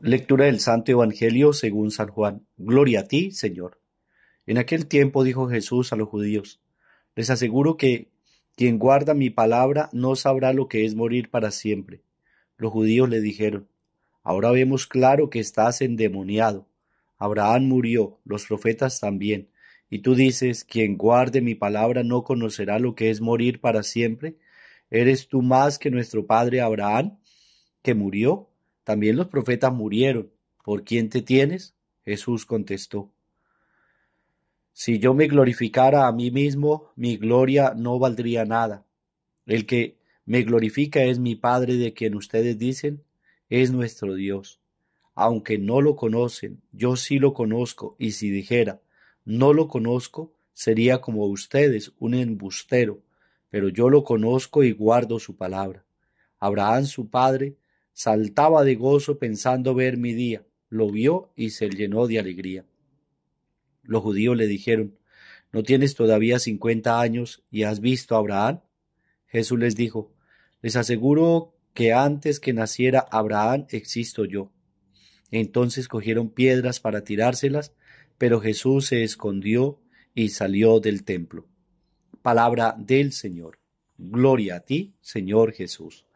Lectura del Santo Evangelio según San Juan. Gloria a ti, Señor. En aquel tiempo dijo Jesús a los judíos: Les aseguro que quien guarda mi palabra no sabrá lo que es morir para siempre. Los judíos le dijeron: Ahora vemos claro que estás endemoniado. Abraham murió, los profetas también. Y tú dices: Quien guarde mi palabra no conocerá lo que es morir para siempre. ¿Eres tú más que nuestro padre Abraham, que murió? También los profetas murieron. ¿Por quién te tienes? Jesús contestó: Si yo me glorificara a mí mismo, mi gloria no valdría nada. El que me glorifica es mi Padre, de quien ustedes dicen es nuestro Dios. Aunque no lo conocen, yo sí lo conozco, y si dijera no lo conozco, sería como ustedes, un embustero, pero yo lo conozco y guardo su palabra. Abraham, su padre, saltaba de gozo pensando ver mi día. Lo vio y se llenó de alegría. Los judíos le dijeron: ¿No tienes todavía 50 años y has visto a Abraham? Jesús les dijo: Les aseguro que antes que naciera Abraham existo yo. Entonces cogieron piedras para tirárselas, pero Jesús se escondió y salió del templo. Palabra del Señor. Gloria a ti, Señor Jesús.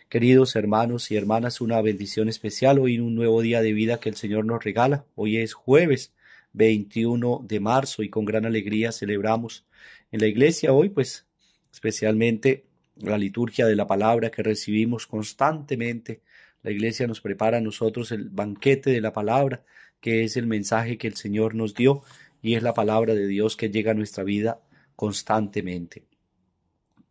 Queridos hermanos y hermanas, una bendición especial hoy en un nuevo día de vida que el Señor nos regala. Hoy es jueves 21 de marzo y con gran alegría celebramos en la iglesia hoy, pues especialmente la liturgia de la palabra que recibimos constantemente. La iglesia nos prepara a nosotros el banquete de la palabra, que es el mensaje que el Señor nos dio y es la palabra de Dios que llega a nuestra vida constantemente.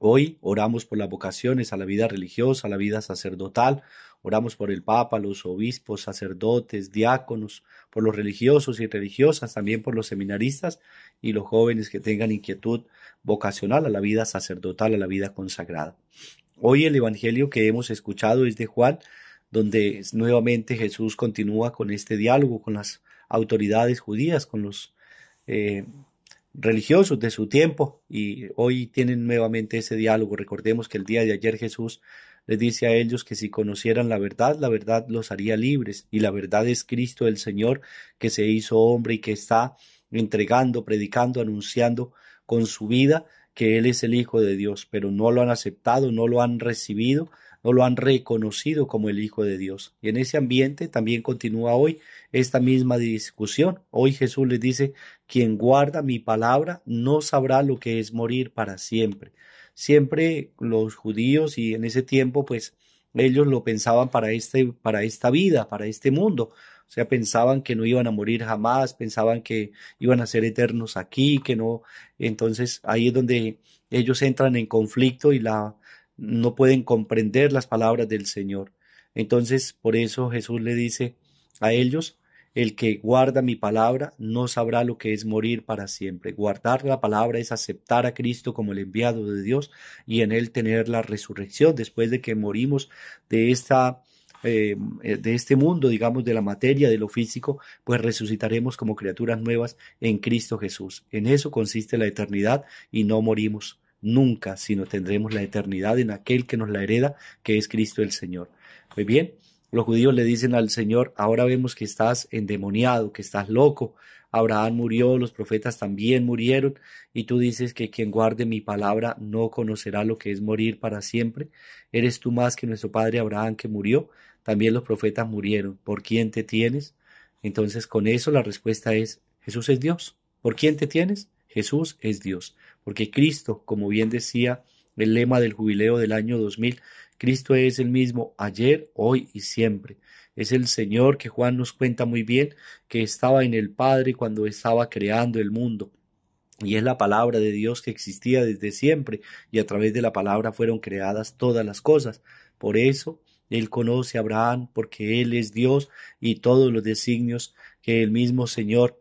Hoy oramos por las vocaciones a la vida religiosa, a la vida sacerdotal, oramos por el Papa, los obispos, sacerdotes, diáconos, por los religiosos y religiosas, también por los seminaristas y los jóvenes que tengan inquietud vocacional a la vida sacerdotal, a la vida consagrada. Hoy el Evangelio que hemos escuchado es de Juan, donde nuevamente Jesús continúa con este diálogo con las autoridades judías, con los eh, religiosos de su tiempo, y hoy tienen nuevamente ese diálogo. Recordemos que el día de ayer Jesús les dice a ellos que si conocieran la verdad los haría libres, y la verdad es Cristo el Señor, que se hizo hombre y que está entregando, predicando, anunciando con su vida que Él es el Hijo de Dios, pero no lo han aceptado, no lo han recibido, no lo han reconocido como el Hijo de Dios. Y en ese ambiente también continúa hoy esta misma discusión. Hoy Jesús les dice: quien guarda mi palabra no sabrá lo que es morir para siempre. Siempre los judíos, y en ese tiempo pues ellos lo pensaban para esta vida, para este mundo. O sea, pensaban que no iban a morir jamás, pensaban que iban a ser eternos aquí, que no. Entonces ahí es donde ellos entran en conflicto y no pueden comprender las palabras del Señor. Entonces, por eso Jesús le dice a ellos: el que guarda mi palabra no sabrá lo que es morir para siempre. Guardar la palabra es aceptar a Cristo como el enviado de Dios y en él tener la resurrección después de que morimos de de este mundo, digamos, de la materia, de lo físico, pues resucitaremos como criaturas nuevas en Cristo Jesús. En eso consiste la eternidad y no morimos nunca, sino tendremos la eternidad en aquel que nos la hereda, que es Cristo el Señor. Pues bien, los judíos le dicen al Señor: ahora vemos que estás endemoniado, que estás loco. Abraham murió, los profetas también murieron, y tú dices que quien guarde mi palabra no conocerá lo que es morir para siempre. ¿Eres tú más que nuestro padre Abraham, que murió? También los profetas murieron. ¿Por quién te tienes? Entonces con eso la respuesta es: Jesús es Dios. ¿Por quién te tienes? Jesús es Dios. Porque Cristo, como bien decía el lema del jubileo del año 2000, Cristo es el mismo ayer, hoy y siempre. Es el Señor que Juan nos cuenta muy bien, que estaba en el Padre cuando estaba creando el mundo. Y es la palabra de Dios que existía desde siempre, y a través de la palabra fueron creadas todas las cosas. Por eso Él conoce a Abraham, porque Él es Dios, y todos los designios que el mismo Señor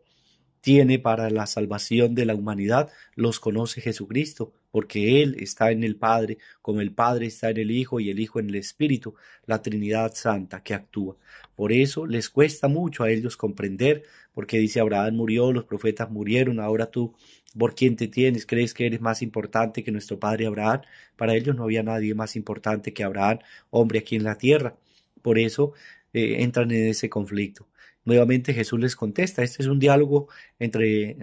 tiene para la salvación de la humanidad los conoce Jesucristo, porque Él está en el Padre, como el Padre está en el Hijo y el Hijo en el Espíritu, la Trinidad Santa que actúa. Por eso les cuesta mucho a ellos comprender, porque dice: Abraham murió, los profetas murieron, ahora tú, ¿por quién te tienes? ¿Crees que eres más importante que nuestro padre Abraham? Para ellos no había nadie más importante que Abraham, hombre aquí en la tierra. Por eso entran en ese conflicto. Nuevamente Jesús les contesta. Este es un diálogo entre,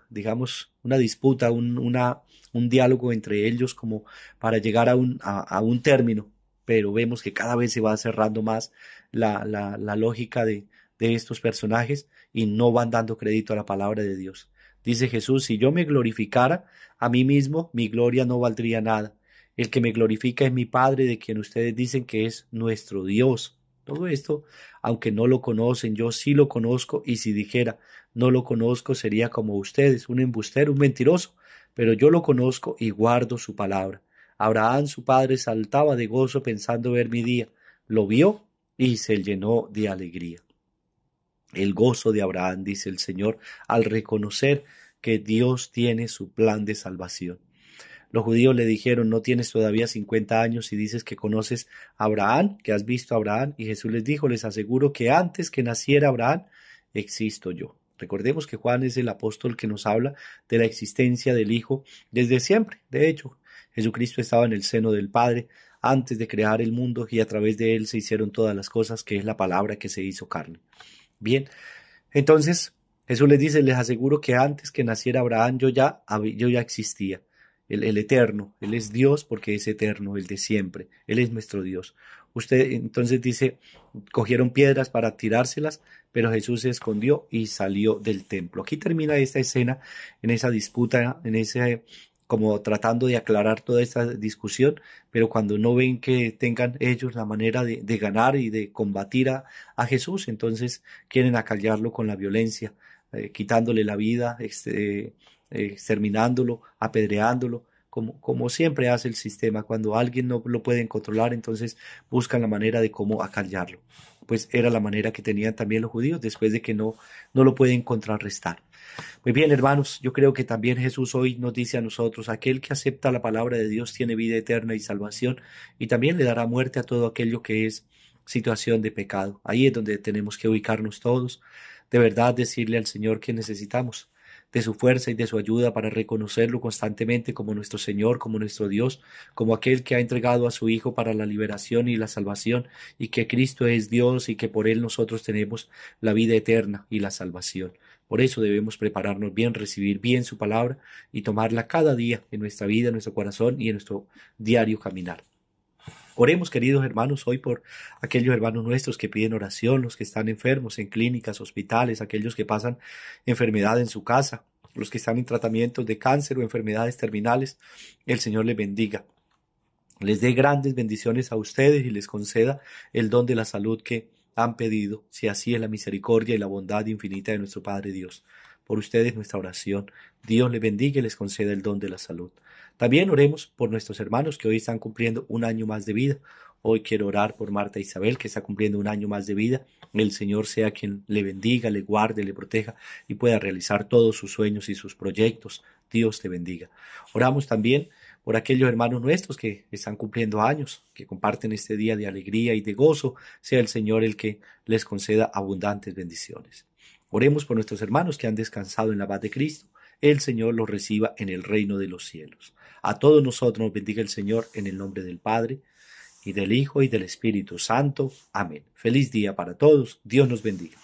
digamos, una disputa, un diálogo entre ellos como para llegar a un término, pero vemos que cada vez se va cerrando más la lógica de estos personajes y no van dando crédito a la palabra de Dios. Dice Jesús, si yo me glorificara a mí mismo, mi gloria no valdría nada. El que me glorifica es mi Padre, de quien ustedes dicen que es nuestro Dios. Todo esto, aunque no lo conocen, yo sí lo conozco, y si dijera no lo conozco, sería como ustedes, un embustero, un mentiroso, pero yo lo conozco y guardo su palabra. Abraham, su padre, saltaba de gozo pensando ver mi día. Lo vio y se llenó de alegría. El gozo de Abraham, dice el Señor, al reconocer que Dios tiene su plan de salvación. Los judíos le dijeron, no tienes todavía 50 años y dices que conoces a Abraham, que has visto a Abraham. Y Jesús les dijo, les aseguro que antes que naciera Abraham, existo yo. Recordemos que Juan es el apóstol que nos habla de la existencia del Hijo desde siempre. De hecho, Jesucristo estaba en el seno del Padre antes de crear el mundo y a través de él se hicieron todas las cosas, que es la palabra que se hizo carne. Bien, entonces Jesús les dice, les aseguro que antes que naciera Abraham yo ya existía. El eterno, Él es Dios porque es eterno, el de siempre, Él es nuestro Dios. Usted entonces dice, cogieron piedras para tirárselas, pero Jesús se escondió y salió del templo. Aquí termina esta escena, en esa disputa, en ese, como tratando de aclarar toda esta discusión, pero cuando no ven que tengan ellos la manera de ganar y de combatir a Jesús, entonces quieren acallarlo con la violencia, quitándole la vida, exterminándolo, apedreándolo, como siempre hace el sistema. Cuando alguien no lo pueden controlar, entonces buscan la manera de cómo acallarlo. Pues era la manera que tenían también los judíos después de que no lo pueden contrarrestar. Muy bien, hermanos, yo creo que también Jesús hoy nos dice a nosotros, aquel que acepta la palabra de Dios tiene vida eterna y salvación, y también le dará muerte a todo aquello que es situación de pecado. Ahí es donde tenemos que ubicarnos todos, de verdad decirle al Señor que necesitamos de su fuerza y de su ayuda para reconocerlo constantemente como nuestro Señor, como nuestro Dios, como aquel que ha entregado a su Hijo para la liberación y la salvación, y que Cristo es Dios y que por Él nosotros tenemos la vida eterna y la salvación. Por eso debemos prepararnos bien, recibir bien su palabra y tomarla cada día en nuestra vida, en nuestro corazón y en nuestro diario caminar. Oremos, queridos hermanos, hoy por aquellos hermanos nuestros que piden oración, los que están enfermos en clínicas, hospitales, aquellos que pasan enfermedad en su casa, los que están en tratamientos de cáncer o enfermedades terminales. El Señor les bendiga, les dé grandes bendiciones a ustedes y les conceda el don de la salud que han pedido, si así es la misericordia y la bondad infinita de nuestro Padre Dios. Por ustedes nuestra oración. Dios les bendiga y les conceda el don de la salud. También oremos por nuestros hermanos que hoy están cumpliendo un año más de vida. Hoy quiero orar por Marta Isabel, que está cumpliendo un año más de vida. El Señor sea quien le bendiga, le guarde, le proteja y pueda realizar todos sus sueños y sus proyectos. Dios te bendiga. Oramos también por aquellos hermanos nuestros que están cumpliendo años, que comparten este día de alegría y de gozo. Sea el Señor el que les conceda abundantes bendiciones. Oremos por nuestros hermanos que han descansado en la paz de Cristo. El Señor los reciba en el reino de los cielos. A todos nosotros nos bendiga el Señor en el nombre del Padre, y del Hijo, y del Espíritu Santo. Amén. Feliz día para todos. Dios nos bendiga.